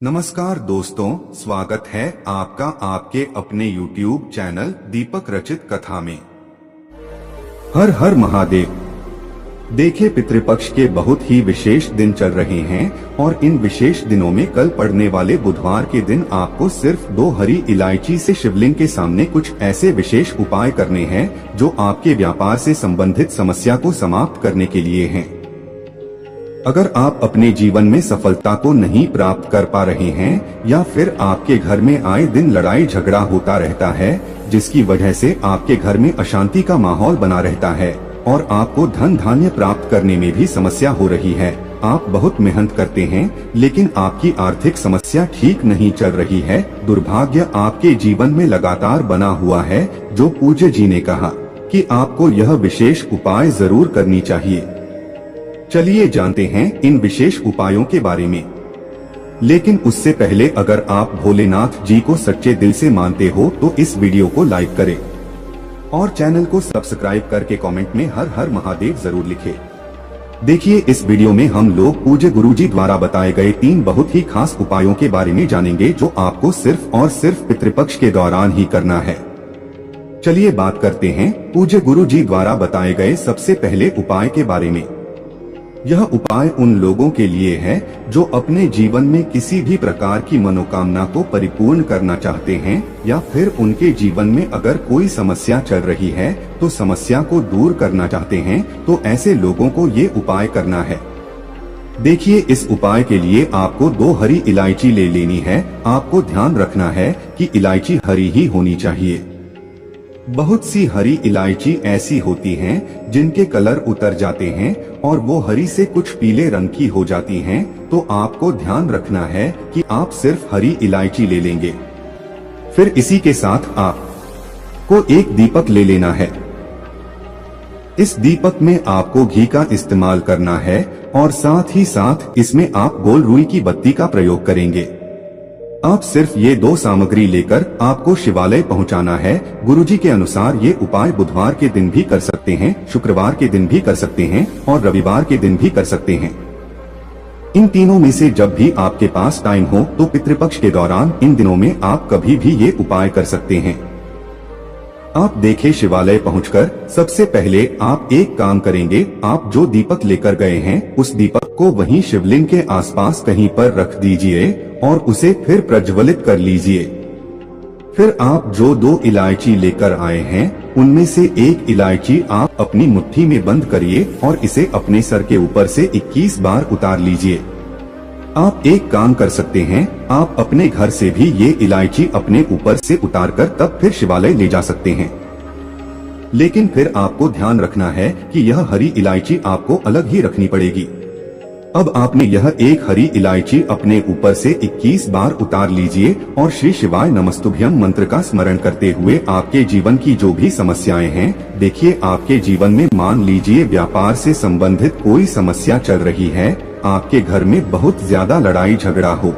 नमस्कार दोस्तों, स्वागत है आपका आपके अपने YouTube चैनल दीपक रचित कथा में। हर हर महादेव। देखे पितृपक्ष के बहुत ही विशेष दिन चल रहे हैं और इन विशेष दिनों में कल पड़ने वाले बुधवार के दिन आपको सिर्फ 2 हरी इलायची से शिवलिंग के सामने कुछ ऐसे विशेष उपाय करने हैं जो आपके व्यापार से संबंधित समस्या को समाप्त करने के लिए हैं। अगर आप अपने जीवन में सफलता को नहीं प्राप्त कर पा रहे हैं या फिर आपके घर में आए दिन लड़ाई झगड़ा होता रहता है जिसकी वजह से आपके घर में अशांति का माहौल बना रहता है और आपको धन धान्य प्राप्त करने में भी समस्या हो रही है, आप बहुत मेहनत करते हैं लेकिन आपकी आर्थिक समस्या ठीक नहीं चल रही है, दुर्भाग्य आपके जीवन में लगातार बना हुआ है, जो पूज्य जी ने कहा कि आपको यह विशेष उपाय जरूर करनी चाहिए। चलिए जानते हैं इन विशेष उपायों के बारे में। लेकिन उससे पहले अगर आप भोलेनाथ जी को सच्चे दिल से मानते हो तो इस वीडियो को लाइक करें और चैनल को सब्सक्राइब करके कमेंट में हर हर महादेव जरूर लिखें। देखिए, इस वीडियो में हम लोग पूज्य गुरुजी द्वारा बताए गए 3 बहुत ही खास उपायों के बारे में जानेंगे जो आपको सिर्फ और सिर्फ पितृपक्ष के दौरान ही करना है। चलिए बात करते हैं पूज्य गुरुजी द्वारा बताए गए सबसे पहले उपाय के बारे में। यह उपाय उन लोगों के लिए है जो अपने जीवन में किसी भी प्रकार की मनोकामना को परिपूर्ण करना चाहते हैं या फिर उनके जीवन में अगर कोई समस्या चल रही है तो समस्या को दूर करना चाहते हैं, तो ऐसे लोगों को ये उपाय करना है। देखिए, इस उपाय के लिए आपको 2 हरी इलायची ले लेनी है। आपको ध्यान रखना है कि इलायची हरी ही होनी चाहिए। बहुत सी हरी इलायची ऐसी होती हैं जिनके कलर उतर जाते हैं और वो हरी से कुछ पीले रंग की हो जाती हैं, तो आपको ध्यान रखना है कि आप सिर्फ हरी इलायची ले लेंगे। फिर इसी के साथ आपको एक दीपक ले लेना है। इस दीपक में आपको घी का इस्तेमाल करना है और साथ ही साथ इसमें आप गोल रुई की बत्ती का प्रयोग करेंगे। आप सिर्फ ये 2 सामग्री लेकर आपको शिवालय पहुंचाना है। गुरुजी के अनुसार ये उपाय बुधवार के दिन भी कर सकते हैं, शुक्रवार के दिन भी कर सकते हैं और रविवार के दिन भी कर सकते हैं। इन तीनों में से जब भी आपके पास टाइम हो तो पितृपक्ष के दौरान इन दिनों में आप कभी भी ये उपाय कर सकते हैं। आप देखें, शिवालय पहुंचकर सबसे पहले आप एक काम करेंगे, आप जो दीपक लेकर गए हैं उस दीपक को वहीं शिवलिंग के आसपास कहीं पर रख दीजिए और उसे फिर प्रज्वलित कर लीजिए। फिर आप जो 2 इलायची लेकर आए हैं उनमें से एक इलायची आप अपनी मुट्ठी में बंद करिए और इसे अपने सर के ऊपर से 21 बार उतार लीजिए। आप एक काम कर सकते हैं, आप अपने घर से भी ये इलायची अपने ऊपर से उतारकर तब फिर शिवालय ले जा सकते हैं। लेकिन फिर आपको ध्यान रखना है कि यह हरी इलायची आपको अलग ही रखनी पड़ेगी। अब आपने यह एक हरी इलायची अपने ऊपर से 21 बार उतार लीजिए और श्री शिवाय नमस्तुभ्यम मंत्र का स्मरण करते हुए आपके जीवन की जो भी समस्याएं हैं, देखिए आपके जीवन में मान लीजिए व्यापार से संबंधित कोई समस्या चल रही है, आपके घर में बहुत ज्यादा लड़ाई झगड़ा हो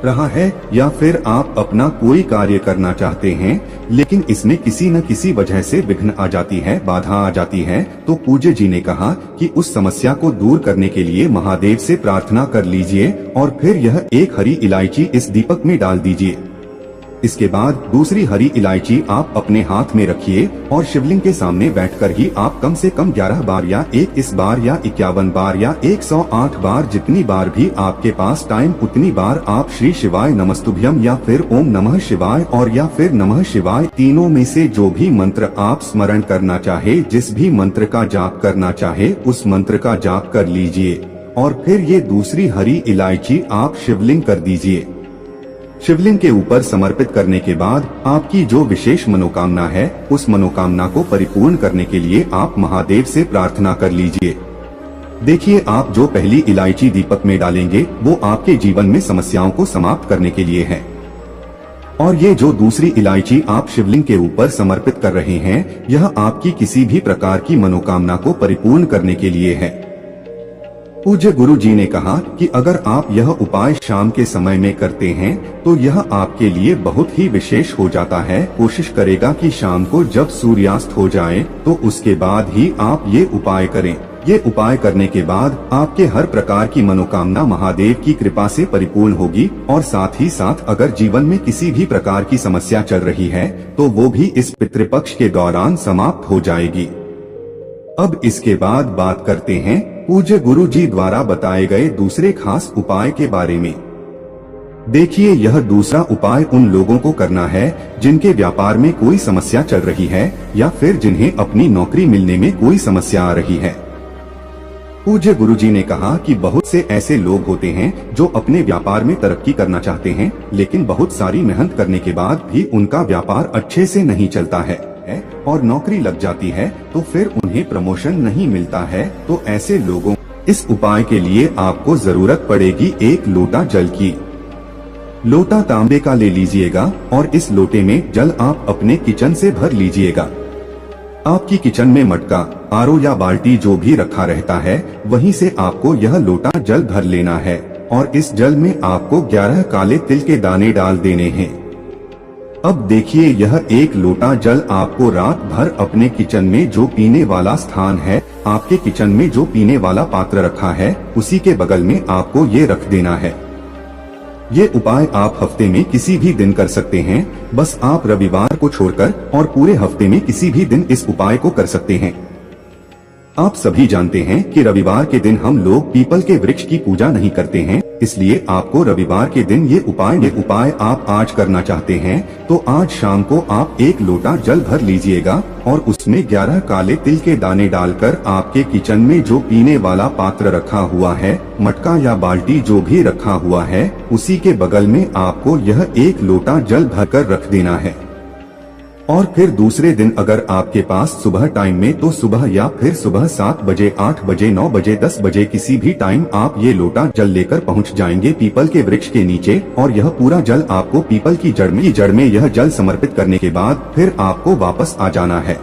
रहा है या फिर आप अपना कोई कार्य करना चाहते हैं लेकिन इसमें किसी न किसी वजह से विघ्न आ जाती है, बाधा आ जाती है, तो पूज्य जी ने कहा कि उस समस्या को दूर करने के लिए महादेव से प्रार्थना कर लीजिए और फिर यह एक हरी इलायची इस दीपक में डाल दीजिए। इसके बाद दूसरी हरी इलायची आप अपने हाथ में रखिए और शिवलिंग के सामने बैठकर ही आप कम से कम 11 बार या 21 बार या 51 बार या 108 बार, जितनी बार भी आपके पास टाइम उतनी बार आप श्री शिवाय नमस्तुभ्यम या फिर ओम नमः शिवाय और या फिर नमः शिवाय, तीनों में से जो भी मंत्र आप स्मरण करना चाहे, जिस भी मंत्र का जाप करना चाहे उस मंत्र का जाप कर लीजिए और फिर ये दूसरी हरी इलायची आप शिवलिंग कर दीजिए। शिवलिंग के ऊपर समर्पित करने के बाद आपकी जो विशेष मनोकामना है उस मनोकामना को परिपूर्ण करने के लिए आप महादेव से प्रार्थना कर लीजिए। देखिए, आप जो पहली इलायची दीपक में डालेंगे वो आपके जीवन में समस्याओं को समाप्त करने के लिए है और ये जो दूसरी इलायची आप शिवलिंग के ऊपर समर्पित कर रहे हैं यह आपकी किसी भी प्रकार की मनोकामना को परिपूर्ण करने के लिए है। पूज्य गुरु जी ने कहा कि अगर आप यह उपाय शाम के समय में करते हैं तो यह आपके लिए बहुत ही विशेष हो जाता है। कोशिश करेगा कि शाम को जब सूर्यास्त हो जाए तो उसके बाद ही आप ये उपाय करें। ये उपाय करने के बाद आपके हर प्रकार की मनोकामना महादेव की कृपा से परिपूर्ण होगी और साथ ही साथ अगर जीवन में किसी भी प्रकार की समस्या चल रही है तो वो भी इस पितृपक्ष के दौरान समाप्त हो जाएगी। अब इसके बाद बात करते हैं पूज्य गुरु जी द्वारा बताए गए दूसरे खास उपाय के बारे में। देखिए, यह दूसरा उपाय उन लोगों को करना है जिनके व्यापार में कोई समस्या चल रही है या फिर जिन्हें अपनी नौकरी मिलने में कोई समस्या आ रही है। पूज्य गुरुजी ने कहा कि बहुत से ऐसे लोग होते हैं जो अपने व्यापार में तरक्की करना चाहते हैं, लेकिन बहुत सारी मेहनत करने के बाद भी उनका व्यापार अच्छे से नहीं चलता है और नौकरी लग जाती है तो फिर उन्हें प्रमोशन नहीं मिलता है। तो ऐसे लोगों इस उपाय के लिए आपको जरूरत पड़ेगी एक लोटा जल की। लोटा तांबे का ले लीजिएगा और इस लोटे में जल आप अपने किचन से भर लीजिएगा। आपकी किचन में मटका, आरो या बाल्टी जो भी रखा रहता है वहीं से आपको यह लोटा जल भर लेना है और इस जल में आपको 11 काले तिल के दाने डाल देने हैं। अब देखिए, यह एक लोटा जल आपको रात भर अपने किचन में जो पीने वाला स्थान है, आपके किचन में जो पीने वाला पात्र रखा है उसी के बगल में आपको ये रख देना है। ये उपाय आप हफ्ते में किसी भी दिन कर सकते हैं, बस आप रविवार को छोड़कर और पूरे हफ्ते में किसी भी दिन इस उपाय को कर सकते हैं। आप सभी जानते हैं कि रविवार के दिन हम लोग पीपल के वृक्ष की पूजा नहीं करते हैं, इसलिए आपको रविवार के दिन ये उपाय आप आज करना चाहते हैं तो आज शाम को आप एक लोटा जल भर लीजिएगा और उसमें 11 काले तिल के दाने डालकर आपके किचन में जो पीने वाला पात्र रखा हुआ है, मटका या बाल्टी जो भी रखा हुआ है, उसी के बगल में आपको यह एक लोटा जल भरकर रख देना है। और फिर दूसरे दिन अगर आपके पास सुबह टाइम में तो सुबह या फिर सुबह 7 बजे, 8 बजे, 9 बजे, 10 बजे किसी भी टाइम आप ये लोटा जल लेकर पहुंच जाएंगे पीपल के वृक्ष के नीचे और यह पूरा जल आपको पीपल की जड़ में यह जल समर्पित करने के बाद फिर आपको वापस आ जाना है।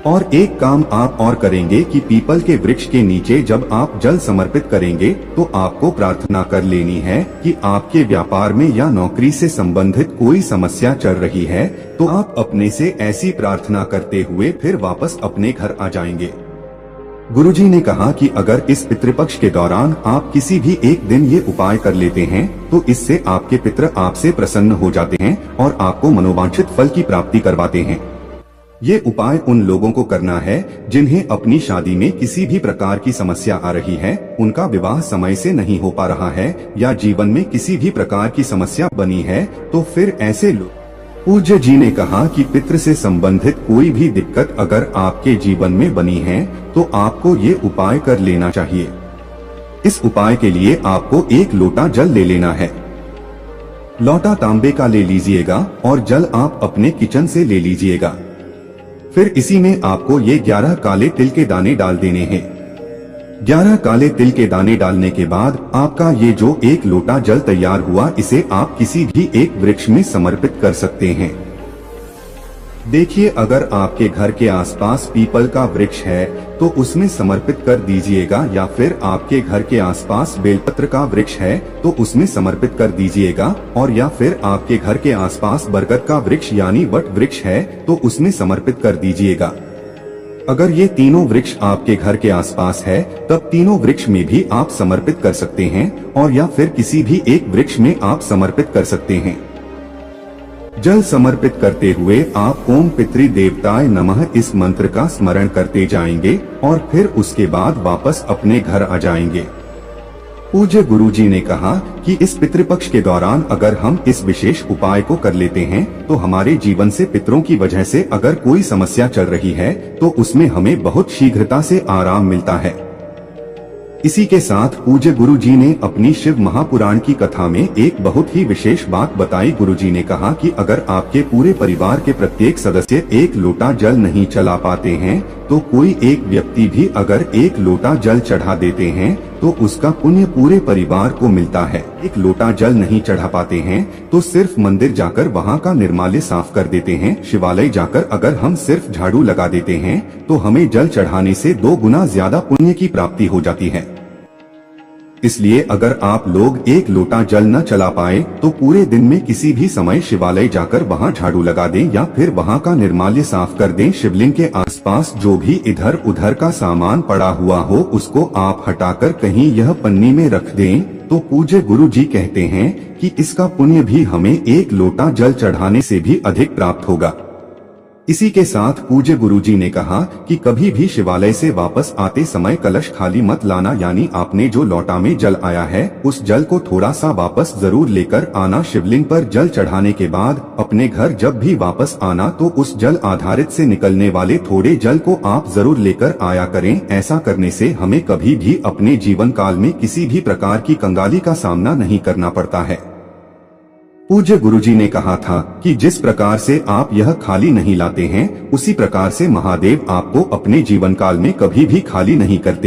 और एक काम आप और करेंगे कि पीपल के वृक्ष के नीचे जब आप जल समर्पित करेंगे तो आपको प्रार्थना कर लेनी है कि आपके व्यापार में या नौकरी से संबंधित कोई समस्या चल रही है तो आप अपने से ऐसी प्रार्थना करते हुए फिर वापस अपने घर आ जाएंगे। गुरुजी ने कहा कि अगर इस पितृपक्ष के दौरान आप किसी भी एक दिन ये उपाय कर लेते हैं तो इससे आपके पितृ आपसे प्रसन्न हो जाते हैं और आपको मनोवांछित फल की प्राप्ति करवाते हैं। ये उपाय उन लोगों को करना है जिन्हें अपनी शादी में किसी भी प्रकार की समस्या आ रही है, उनका विवाह समय से नहीं हो पा रहा है या जीवन में किसी भी प्रकार की समस्या बनी है तो फिर ऐसे लोग। पूज्य जी ने कहा कि पितृ से संबंधित कोई भी दिक्कत अगर आपके जीवन में बनी है तो आपको ये उपाय कर लेना चाहिए। इस उपाय के लिए आपको एक लोटा जल ले लेना है। लोटा तांबे का ले लीजिएगा और जल आप अपने किचन से ले लीजिएगा। फिर इसी में आपको ये 11 काले तिल के दाने डाल देने हैं। 11 काले तिल के दाने डालने के बाद आपका ये जो एक लोटा जल तैयार हुआ इसे आप किसी भी एक वृक्ष में समर्पित कर सकते हैं। देखिए, अगर आपके घर के आसपास पीपल का वृक्ष है तो उसमें समर्पित कर दीजिएगा या फिर आपके घर के आसपास बेलपत्र का वृक्ष है तो उसमें समर्पित कर दीजिएगा और या फिर आपके घर के आसपास बरगद का वृक्ष यानी वट वृक्ष है तो उसमें समर्पित कर दीजिएगा। अगर ये तीनों वृक्ष आपके घर के आसपास है तब तीनों वृक्ष में भी आप समर्पित कर सकते हैं और या फिर किसी भी एक वृक्ष में आप समर्पित कर सकते हैं। जल समर्पित करते हुए आप ओम पितृ देवताय नमः इस मंत्र का स्मरण करते जाएंगे और फिर उसके बाद वापस अपने घर आ जाएंगे। पूज्य गुरुजी ने कहा कि इस पितृपक्ष के दौरान अगर हम इस विशेष उपाय को कर लेते हैं तो हमारे जीवन से पितरों की वजह से अगर कोई समस्या चल रही है तो उसमें हमें बहुत शीघ्रता से आराम मिलता है। इसी के साथ पूज्य गुरुजी ने अपनी शिव महापुराण की कथा में एक बहुत ही विशेष बात बताई। गुरुजी ने कहा कि अगर आपके पूरे परिवार के प्रत्येक सदस्य एक लोटा जल नहीं चला पाते हैं तो कोई एक व्यक्ति भी अगर एक लोटा जल चढ़ा देते हैं तो उसका पुण्य पूरे परिवार को मिलता है। एक लोटा जल नहीं चढ़ा पाते हैं तो सिर्फ मंदिर जाकर वहाँ का निर्माल्य साफ कर देते हैं। शिवालय जाकर अगर हम सिर्फ झाड़ू लगा देते हैं तो हमें जल चढ़ाने से 2 गुना ज्यादा पुण्य की प्राप्ति हो जाती है। इसलिए अगर आप लोग एक लोटा जल न चला पाए तो पूरे दिन में किसी भी समय शिवालय जाकर वहां झाड़ू लगा दें या फिर वहां का निर्माल्य साफ कर दें। शिवलिंग के आसपास जो भी इधर उधर का सामान पड़ा हुआ हो उसको आप हटाकर कहीं यह पन्नी में रख दें। तो पूज्य गुरु जी कहते हैं कि इसका पुण्य भी हमें एक लोटा जल चढ़ाने से भी अधिक प्राप्त होगा। इसी के साथ पूज्य गुरुजी ने कहा कि कभी भी शिवालय से वापस आते समय कलश खाली मत लाना, यानी आपने जो लोटा में जल आया है उस जल को थोड़ा सा वापस जरूर लेकर आना। शिवलिंग पर जल चढ़ाने के बाद अपने घर जब भी वापस आना तो उस जल आधारित से निकलने वाले थोड़े जल को आप जरूर लेकर आया करें। ऐसा करने से हमें कभी भी अपने जीवन काल में किसी भी प्रकार की कंगाली का सामना नहीं करना पड़ता है। पूज्य गुरुजी ने कहा था कि जिस प्रकार से आप यह खाली नहीं लाते हैं उसी प्रकार से महादेव आपको अपने जीवन काल में कभी भी खाली नहीं करते।